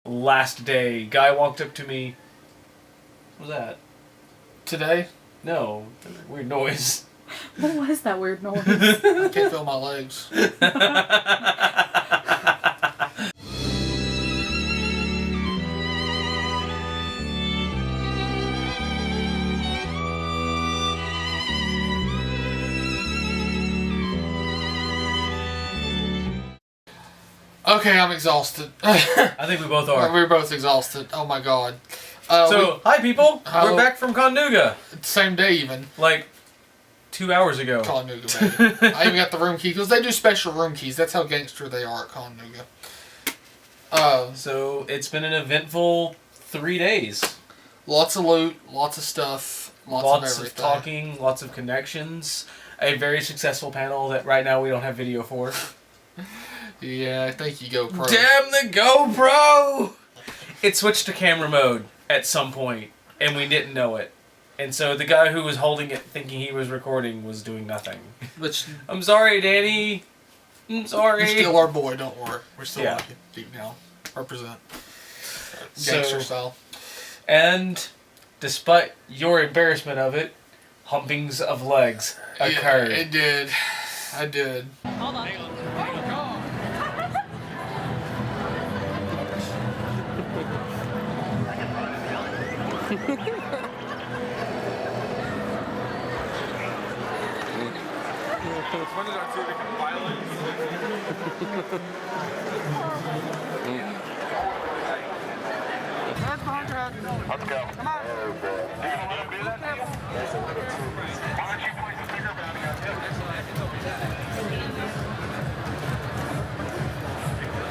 last day. Guy walked up to me. What was that? Today? No. Weird noise. What was that weird noise? I can't feel my legs. Okay, I'm exhausted. I think we both are. We're both exhausted. Oh my god. Hi people! We're back from ConNooga. Same day even. Like 2 hours ago. ConNooga, baby. I even got the room key because they do special room keys. That's how gangster they are at ConNooga. So it's been an eventful 3 days. Lots of loot, lots of stuff, lots of talking, lots of connections. A very successful panel that right now we don't have video for. Yeah, thank you, GoPro. Damn the GoPro! It switched to camera mode at some point, and we didn't know it. And so the guy who was holding it, thinking he was recording, was doing nothing. Which, I'm sorry, Danny. I'm sorry. You're still our boy, don't worry. We're still like you, deep down. Represent. Gangster style. And despite your embarrassment of it, humpings of legs occurred. Yeah, it did. I did. Hold on. When did I see the violence? Let's go. Come on. You gonna let him do that? Why don't you place the sticker bounty on him?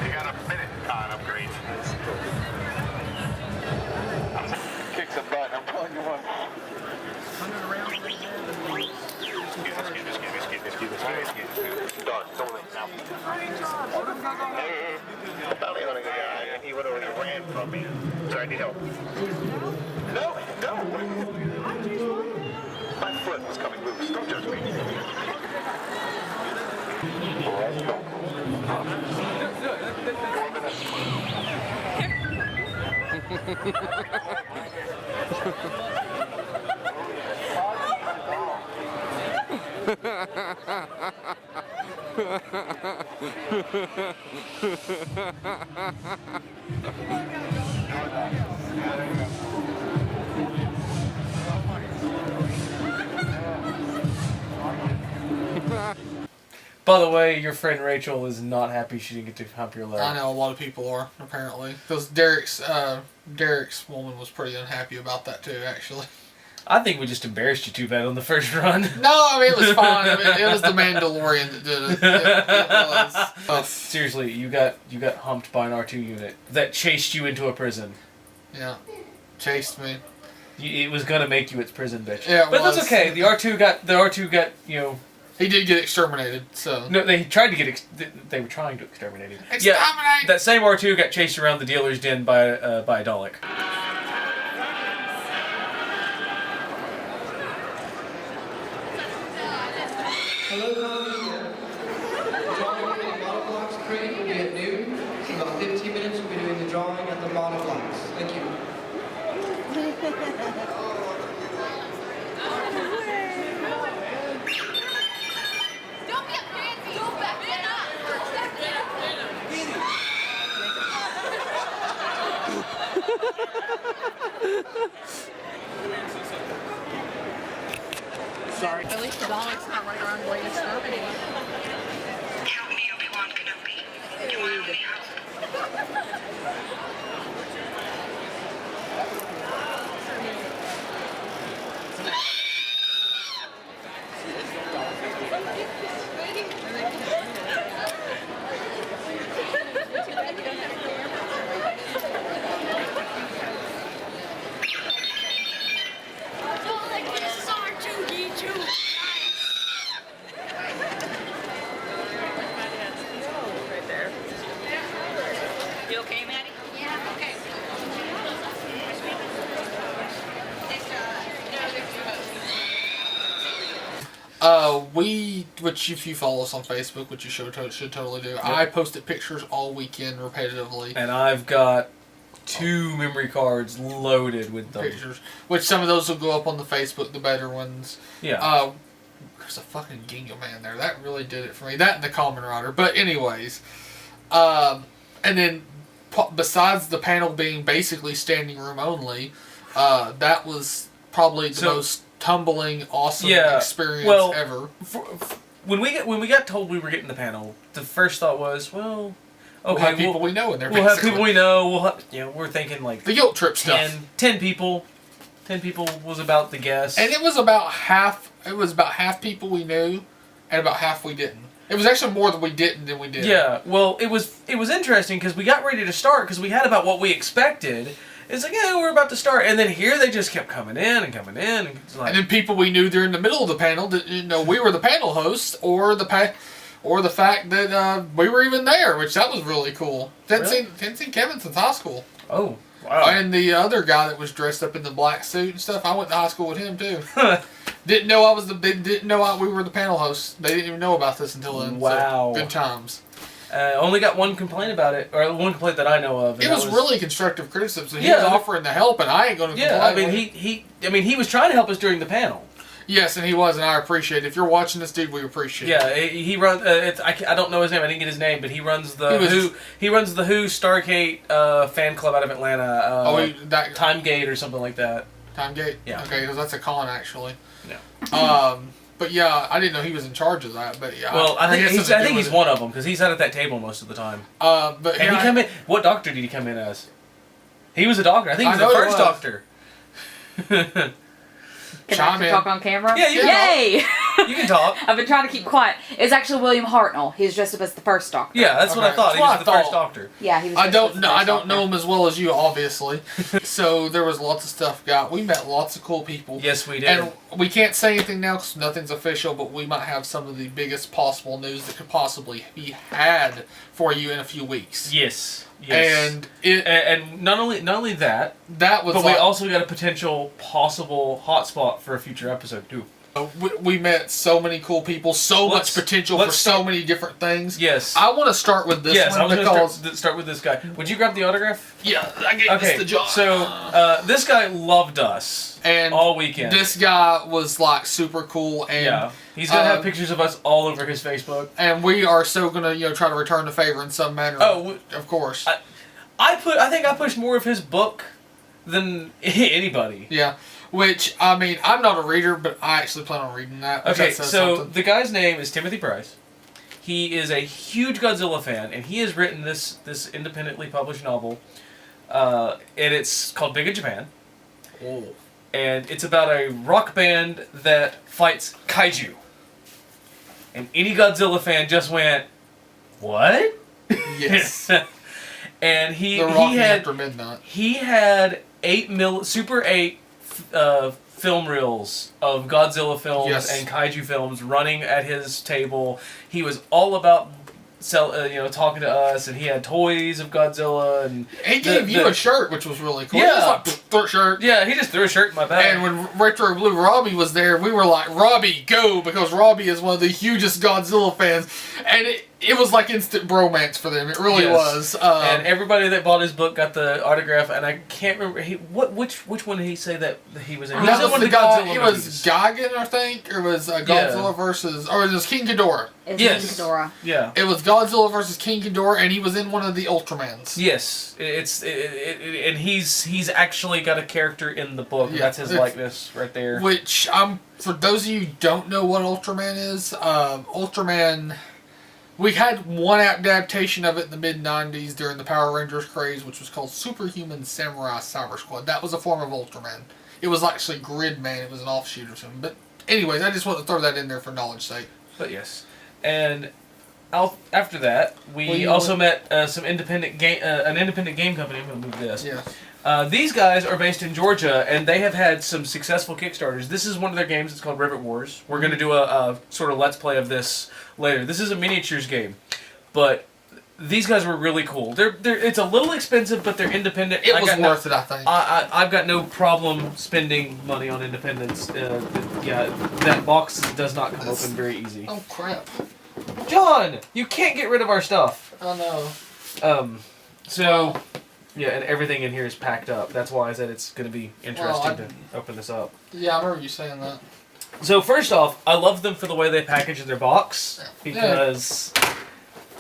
You got a minute on upgrades. Kick some butt, I'm telling you what. Excuse me. Dog, don't let him now. Hey, I'm not leaving a guy, and he would have ran from me. So I need help. No. My foot was coming loose. Don't judge me. By the way, your friend Rachel is not happy she didn't get to hump your leg. I know a lot of people are, apparently. Because Derek's woman was pretty unhappy about that too, actually. I think we just embarrassed you too bad on the first run. No, I mean, it was fine. I mean, it was the Mandalorian that did it. It was. Seriously, you got humped by an R2 unit that chased you into a prison. Yeah. Chased me. It was gonna make you its prison, bitch. Yeah, but that's okay. The R2 got you know. He did get exterminated, so. No, they tried to get. They were trying to exterminate him. Exterminate! Yeah, that same R2 got chased around the dealer's den by a Dalek. Hello, ConNooga. Drawing at the Monoblocks crate will be at noon. In about 15 minutes, we'll be doing the drawing at the Monoblocks. Thank you. Sorry. At least the Dalek's not right around where you're starting. Help me, Obi-Wan Kenobi. You want me help? You okay, Maddie? Yeah, okay. Which if you follow us on Facebook, which you should totally do, I posted pictures all weekend repetitively. And I've got 2 memory cards loaded with them. pictures. Which some of those will go up on the Facebook, the better ones. Yeah. There's a fucking Gingo Man there. That really did it for me. That and the Common Rider. But anyways, and then besides the panel being basically standing room only, that was probably the most tumbling, awesome experience ever. When we got told we were getting the panel, the first thought was, well, okay, we'll have people we know in there. We'll have people we know. We'll have, we're thinking like the guilt trip stuff. 10 people. 10 people was about the guess. And it was about half. It was about half people we knew, and about half we didn't. It was actually more than we didn't than we did. Yeah. Well, it was interesting because we got ready to start because we had about what we expected. It's like, yeah, we're about to start, and then here they just kept coming in and coming in, and it's like, and then people we knew during the middle of the panel didn't know we were the panel hosts, or the fact that we were even there, which that was really cool. Hadn't seen Kevin since high school. Oh, wow. And the other guy that was dressed up in the black suit and stuff, I went to high school with him too. Didn't know we were the panel hosts. They didn't even know about this until then. Wow. So, good times. Only got one complaint about it, or one complaint that I know of. It was really constructive criticism. So he was offering to help, and I ain't going to complain. Yeah, I mean, he was trying to help us during the panel. Yes, and he was, and I appreciate it. If you're watching this, dude, we appreciate it. Yeah, he runs. I don't know his name. I didn't get his name, but he runs the Who Stargate fan club out of Atlanta. Timegate or something like that. Timegate. Yeah. Okay, because that's a con actually. Yeah. But yeah, I didn't know he was in charge of that. But yeah. Well, I think he's one of them because he's sat at that table most of the time. But and he come in. What doctor did he come in as? He was a doctor. I think he was the first doctor. Can I talk on camera? Yeah, you Yay! You can talk. I've been trying to keep quiet. It's actually William Hartnell. He's dressed up as the first doctor. Yeah, that's what I thought. He was the first doctor. Yeah, he was. I don't know him as well as you, obviously. So there was lots of stuff. We met lots of cool people. Yes, we did. And we can't say anything now because nothing's official. But we might have some of the biggest possible news that could possibly be had for you in a few weeks. Yes. Yes. And not only that was. But we also got a possible hotspot for a future episode too. We met so many cool people, much potential for so many different things. Yes. I want to start with this one I was because going to start with this guy. Would you grab the autograph? Yeah, I gave this the job. So this guy loved us and all weekend. This guy was like super cool, and he's gonna have pictures of us all over his Facebook. And we are so gonna try to return the favor in some manner. Oh, of course. I think I pushed more of his book than anybody. Yeah. Which, I mean, I'm not a reader, but I actually plan on reading that. Okay, so the guy's name is Timothy Price. He is a huge Godzilla fan, and he has written this independently published novel, and it's called Big in Japan. Oh. And it's about a rock band that fights kaiju. And any Godzilla fan just went, what? Yes. And he had after midnight. He had Super 8 film reels of Godzilla films and kaiju films running at his table. He was all about talking to us, and he had toys of Godzilla, and he gave you a shirt, which was really cool. Yeah, he just threw a shirt. Yeah, he just threw a shirt in my bag. And when Retro Blue Robbie was there, we were like, Robbie, go, because Robbie is one of the hugest Godzilla fans, and it was like instant bromance for them. It really was. And everybody that bought his book got the autograph, and I can't remember which one did he say that he was in? He was in one of the Godzilla It movies. was Gigan, I think, or was Godzilla versus, or it was King Ghidorah. King Ghidorah. Yeah. It was Godzilla versus King Ghidorah, and he was in one of the Ultramans. Yes, and he's actually got a character in the book. Yeah, that's his likeness right there. Which for those of you who don't know what Ultraman is, Ultraman. We had one adaptation of it in the mid-90s during the Power Rangers craze, which was called Superhuman Samurai Cyber Squad. That was a form of Ultraman. It was actually Gridman. It was an offshoot or something. But anyways, I just want to throw that in there for knowledge's sake. But yes. And after that, we also met some independent game, an independent game company. I'm going to move this. Yeah. These guys are based in Georgia, and they have had some successful Kickstarters. This is one of their games. It's called Rivet Wars. We're going to do a sort of let's play of this later. This is a miniatures game, but these guys were really cool. It's a little expensive, but they're independent. It was worth it, I think. I've got no problem spending money on independence. That box does not come open very easy. Oh crap! John, you can't get rid of our stuff. Oh no. So Yeah, and everything in here is packed up. That's why I said it's going to be interesting to open this up. Yeah, I remember you saying that. So first off, I love them for the way they package their box because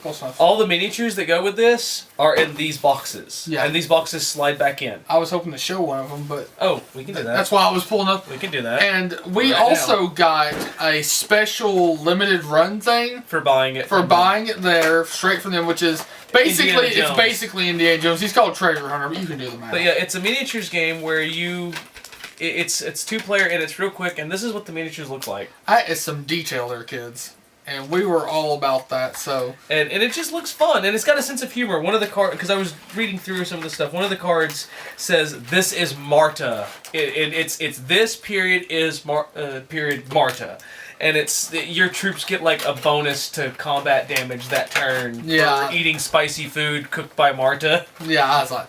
Close enough. all the miniatures that go with this are in these boxes. Yeah. And these boxes slide back in. I was hoping to show one of them, but Oh, we can do that. that's why I was pulling up. We can do that. And we Right also got a special limited run thing For buying it. for from buying it there straight from them, which is basically Indiana it's Jones. basically Indiana Jones. He's called Treasure Hunter, but you can do the math. But yeah, it's a miniatures game where it's 2-player and it's real quick, and this is what the miniatures look like. That is some detail there, kids. And we were all about that, so... And it just looks fun, and it's got a sense of humor. One of the cards, because I was reading through some of the stuff, one of the cards says, "This is Marta." It's this period is period Marta. And it's your troops get like a bonus to combat damage that turn Yeah. for eating spicy food cooked by Marta. Yeah, I was like...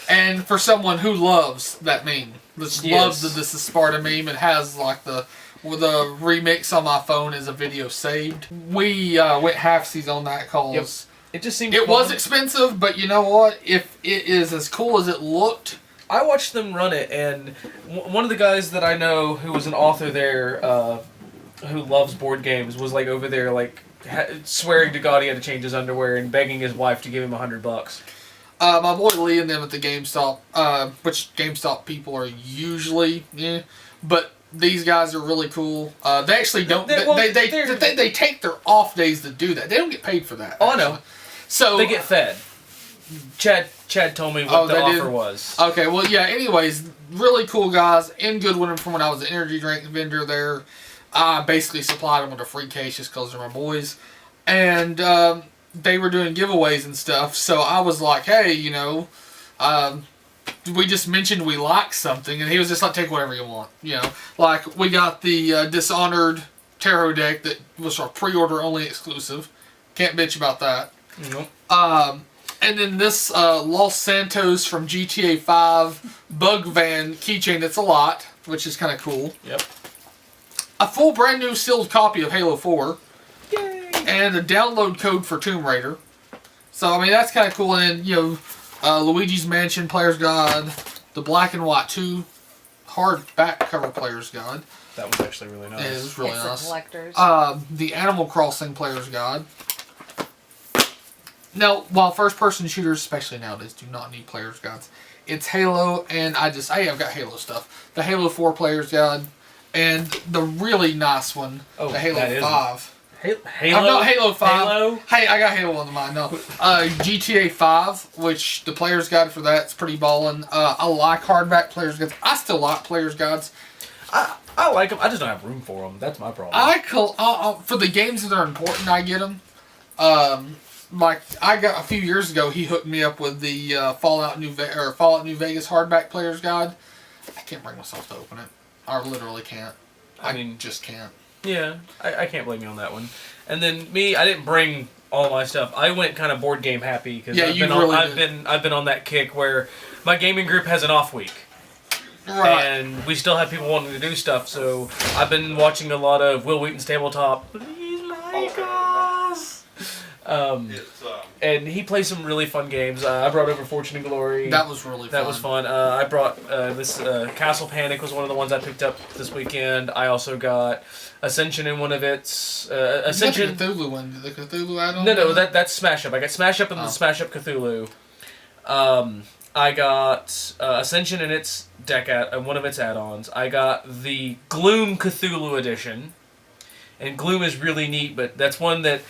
And for someone who loves that meme, just loves this is Sparta meme, and has like the remix on my phone as a video saved. We went halfsies on that cause It just seemed it fun. was expensive, but you know what? If it is as cool as it looked, I watched them run it, and one of the guys that I know who was an author there, who loves board games, was like over there like swearing to God he had to change his underwear and begging his wife to give him $100. my boy Lee and them at the GameStop, which GameStop people are usually, but these guys are really cool. They actually don't. They take their off days to do that. They don't get paid for that. Oh, I know. So They get fed. Chad told me what the they offer did? was. Okay, well, yeah. Anyways, really cool guys in Goodwin. From when I was an energy drink vendor there, I basically supplied them with a free case just because they're my boys, and they were doing giveaways and stuff. So I was like, hey, we just mentioned we like something, and he was just like, take whatever you want. Like we got the Dishonored Tarot deck that was a pre-order only exclusive. Can't bitch about that. Nope. And then this Los Santos from GTA 5 Bug Van keychain that's a lot, which is kind of cool. Yep. A full brand new sealed copy of Halo 4. Yay! And a download code for Tomb Raider. So, I mean, that's kind of cool. And then, Luigi's Mansion Player's Guide, the Black and White 2 hardback cover Player's Guide. That was actually really nice. It was really It's nice. the collectors. The Animal Crossing Player's Guide. Now, while first-person shooters, especially nowadays, do not need Player's Guides, it's Halo, and I've got Halo stuff. The Halo 4 Player's Guide, and the really nice one, the Halo 5. Halo? No, Halo 5. Halo? Hey, I got Halo on the mind. No, GTA 5, which the Player's Guide for that's pretty ballin'. I like hardback Player's Guides. I still like Player's Guides. I like them. I just don't have room for them. That's my problem. For the games that are important, I get them. Like I got a few years ago, he hooked me up with the Fallout New Vegas hardback Player's Guide. I can't bring myself to open it. I literally can't. I mean, just can't. Yeah, I can't blame you on that one. And then me, I didn't bring all my stuff. I went kind of board game happy because I've been on that kick where my gaming group has an off week. Right. And we still have people wanting to do stuff, so I've been watching a lot of Will Wheaton's Tabletop. Please like us. And he plays some really fun games. I brought over Fortune and Glory. That was really fun. That was fun. I brought this Castle Panic was one of the ones I picked up this weekend. I also got Ascension in one of its Ascension. The Cthulhu one, the Cthulhu add-on. No, that's Smash Up. I got Smash Up and the Smash Up Cthulhu. I got Ascension in its deck one of its add-ons. I got the Gloom Cthulhu edition, and Gloom is really neat. But that's one that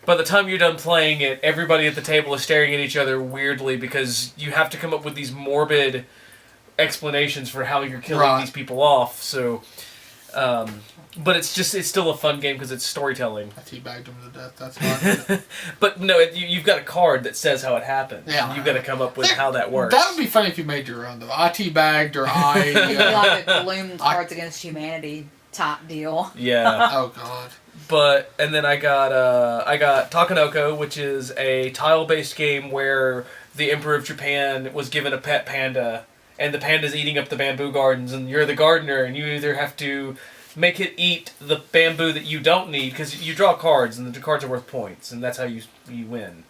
by the time you're done playing it, everybody at the table is staring at each other weirdly because you have to come up with these morbid explanations for how you're killing these people off. So, but it's still a fun game because it's storytelling. I teabagged him to death. That's fine. But no, you've got a card that says how it happened. Yeah. You've got to come up with how that works. That would be funny if you made your own though. I teabagged or It'd be like a Gloom Cards Against Humanity type deal. Yeah. Oh God. And then I got Takenoko, which is a tile-based game where the Emperor of Japan was given a pet panda, and the panda's eating up the bamboo gardens, and you're the gardener, and you either have to make it eat the bamboo that you don't need, because you draw cards, and the cards are worth points, and that's how you win.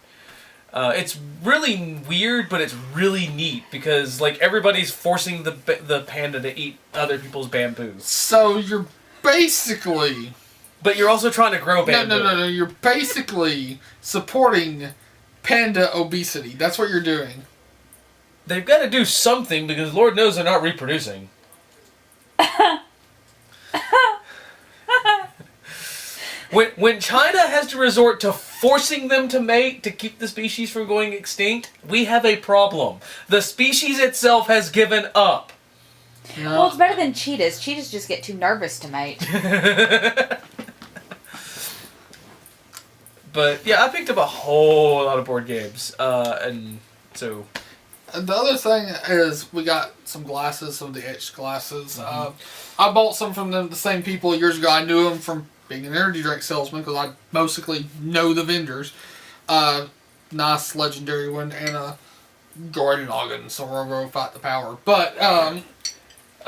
It's really weird, but it's really neat because like everybody's forcing the panda to eat other people's bamboos. So you're basically... But you're also trying to grow bamboo. No. You're basically supporting panda obesity. That's what you're doing. They've got to do something because Lord knows they're not reproducing. When China has to resort to forcing them to mate to keep the species from going extinct, we have a problem. The species itself has given up. Well, it's better than cheetahs. Cheetahs just get too nervous to mate. But yeah, I picked up a whole lot of board games, and so. And the other thing is we got some glasses, some of the etched glasses. I bought some from the same people years ago. I knew them from being an energy drink salesman because I basically know the vendors. Nice legendary one and a Gordon Noggin, so we'll go fight the power. But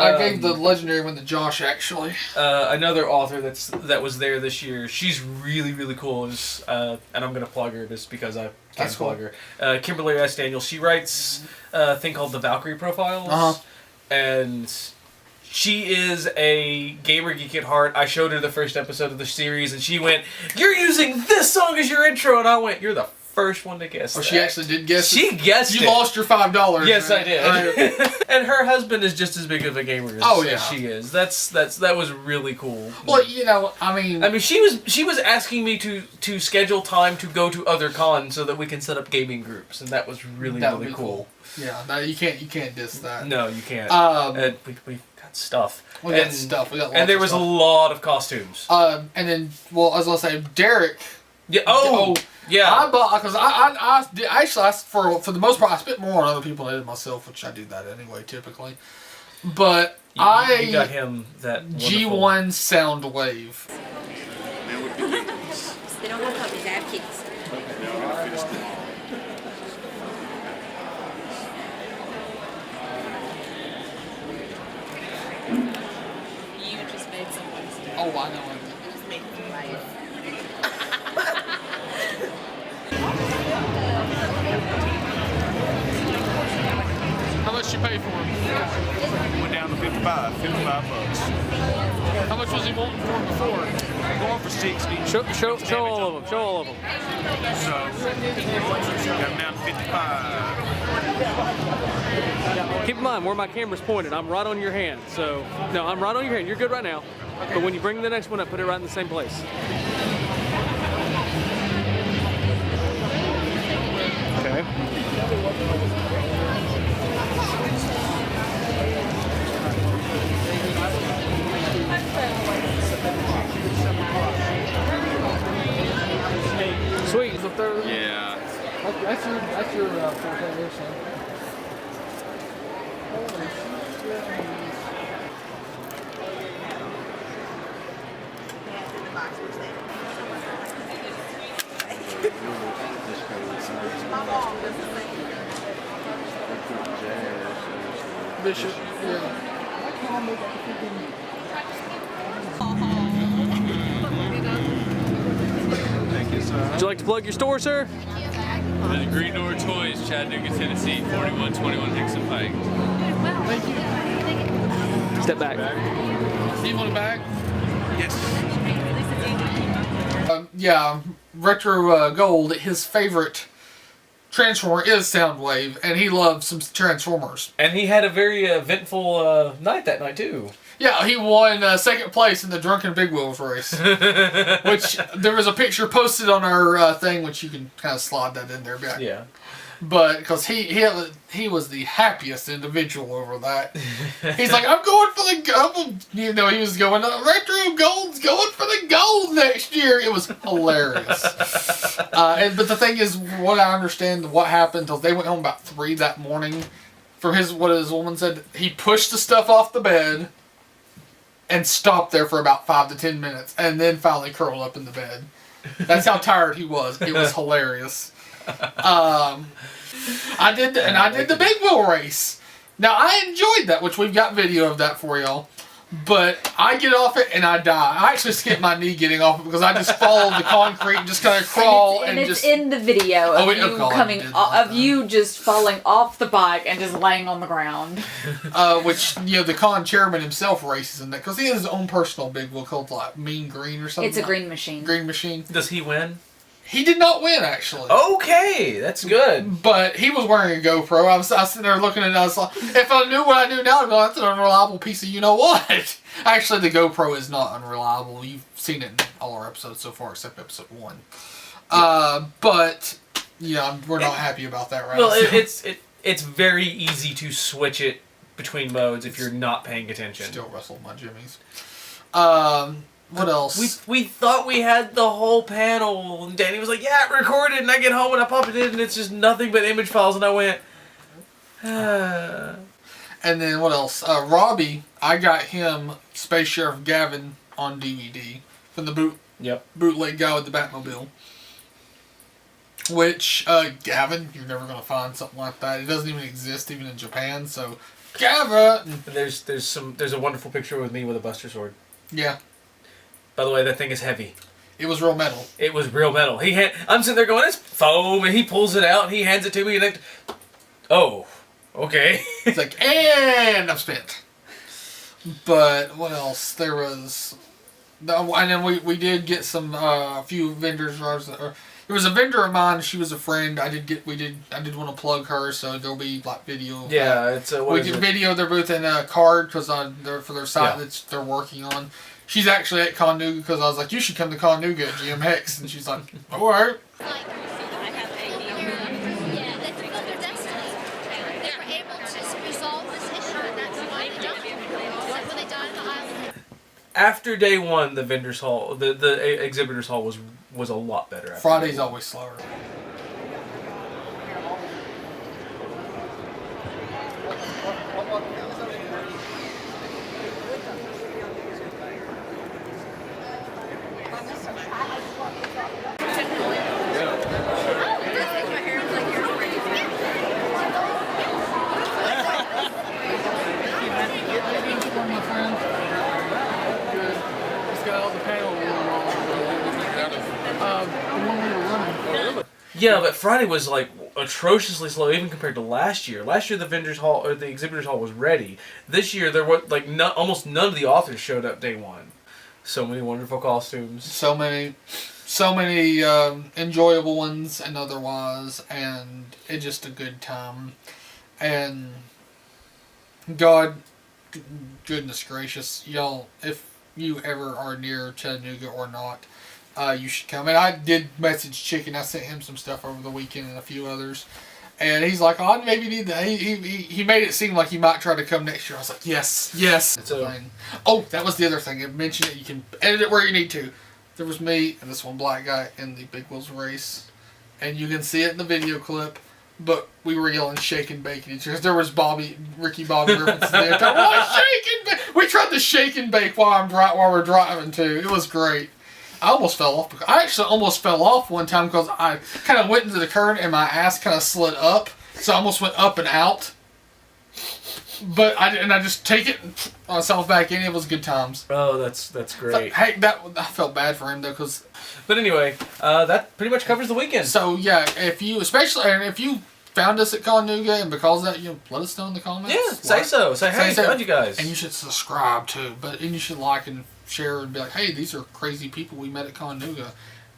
I gave the legendary one to Josh actually. Another author that was there this year. She's really, really cool. And I'm gonna plug her just because I can plug her. Kimberly S. Daniel. She writes a thing called the Valkyrie Profiles, and she is a gamer geek at heart. I showed her the first episode of the series, and she went, "You're using this song as your intro," and I went, "You're the first one to guess." Oh, that. she actually did guess. She guessed it. You lost your $5. Yes, right? I did. Right. And her husband is just as big of a gamer as she is. That was really cool. Well, you know, I mean, she was asking me to schedule time to go to other cons so that we can set up gaming groups, and that was really cool. Yeah, no, you can't diss that. No, you can't. We got stuff. We got stuff. We got lots and there of was stuff. a lot of costumes. And then, well, I was gonna say, Derek. Yeah. Yeah. I bought because I actually for the most part I spent more on other people than I did myself, which I do that anyway typically. But you got him that G1 Soundwave. They don't have puppies, they have kitties. You just made someone's day. Oh, I know. You just made them life. How much you pay for him? Went down to 55 bucks. How much was he wanting for him before? Going for 60. Show all of them. Show all of them. So, got him down to 55. Keep in mind where my camera's pointed. I'm right on your hand. So, no, I'm right on your hand. You're good right now. Okay. But when you bring the next one up, put it right in the same place. Okay. Sweet. Is the third? Yeah. That's your forte there, son. Bishop, yeah. Would you like to plug your store, sir? Green Door Toys, Chattanooga, Tennessee, 4121 Hickson Pike. Thank you. Step back. Do you want a bag? Yes. Yeah, Retro Gold, his favorite Transformer is Soundwave, and he loves some Transformers. And he had a very eventful night that night, too. Yeah, he won second place in the Drunken Big Wheels race. Which, there was a picture posted on our thing, which you can kind of slide that in there back. Yeah. But, because he was the happiest individual over that. He's like, I'm going for the gold. You know, he was going, Retro Gold's going for the gold next year. It was hilarious. But the thing is, what I understand, what happened, until they went home about 3 that morning, from what his woman said, he pushed the stuff off the bed and stopped there for about 5 to 10 minutes, and then finally curled up in the bed. That's how tired he was. It was hilarious. I did the big wheel race. Now I enjoyed that, which we've got video of that for y'all. But I get off it and I die. I actually skip my knee getting off it because I just fall the concrete and just kind of crawl and and it's just. in the video of you God, coming did of that. you just falling off the bike and just laying on the ground. Which, the con chairman himself races in that because he has his own personal big wheel called like Mean Green or something. It's a green machine. Green machine. Does he win? He did not win actually. Okay, that's good. But he was wearing a GoPro. I was sitting there looking at it and I was like, if I knew what I knew now, I'd go, that's an unreliable piece of you-know-what. Actually, the GoPro is not unreliable. You've seen it in all our episodes so far, except episode 1. But, we're not happy about that right now. Well, it's very easy to switch it between modes if you're not paying attention. Still wrestle my jimmies. What else? We thought we had the whole panel, and Danny was like, "Yeah, it recorded." And I get home and I pop it in, and it's just nothing but image files. And I went, And then what else? Robbie, I got him Space Sheriff Gavin on DVD from the bootleg guy with the Batmobile. Which Gavin, you're never gonna find something like that. It doesn't even exist even in Japan. So Gavin. There's a wonderful picture with me with a Buster Sword. Yeah. By the way, that thing is heavy. It was real metal. It was real metal. I'm sitting there going, it's foam, and he pulls it out, and he hands it to me, and oh, okay. It's like, and I'm spent. But what else? There was, and then we did get some a few vendors. There was a vendor of mine. She was a friend. I did want to plug her, so there'll be like video. Yeah, it's we did video their booth in a card because they're for their site that they're working on. She's actually at ConNooga because I was like, you should come to ConNooga at GMX. And she's like, all right. After day one, the vendors hall, the exhibitors hall was a lot better. After Friday's always slower. Yeah, but Friday was like atrociously slow, even compared to last year. Last year, the vendors hall or the exhibitors hall was ready. This year, there were like almost none of the authors showed up day one. So many wonderful costumes. So many enjoyable ones and otherwise, and it's just a good time. And goodness gracious, y'all, if you ever are near Chattanooga or not, you should come. And I did message Chicken. I sent him some stuff over the weekend and a few others. And he's like, oh, I maybe need that. He made it seem like he might try to come next year. I was like, yes. That's a thing. Oh, that was the other thing. I mentioned it. You can edit it where you need to. There was me and this one black guy in the Big Wheels race. And you can see it in the video clip. But we were yelling shake and bake at each other. There was Ricky Bobby references there. We tried to shake and bake while we're driving too. It was great. I almost fell off. I actually almost fell off one time because I kind of went into the current and my ass kind of slid up. So I almost went up and out. But I just take it myself back in. It was good times. Oh, that's great. Hey, I felt bad for him though, because. But anyway, that pretty much covers the weekend. So yeah, if you found us at ConNooga and because of that, let us know in the comments. Yeah, say so. Say hey, found you guys. And you should subscribe too. And you should like and share and be like, hey, these are crazy people we met at ConNooga.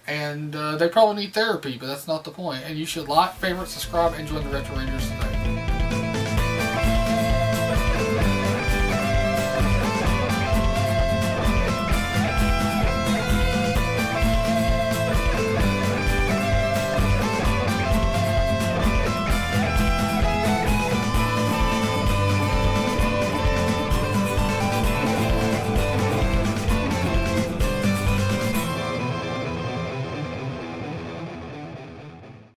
And they probably need therapy, but that's not the point. And you should like, favorite, subscribe, and join the Retro Rangers today.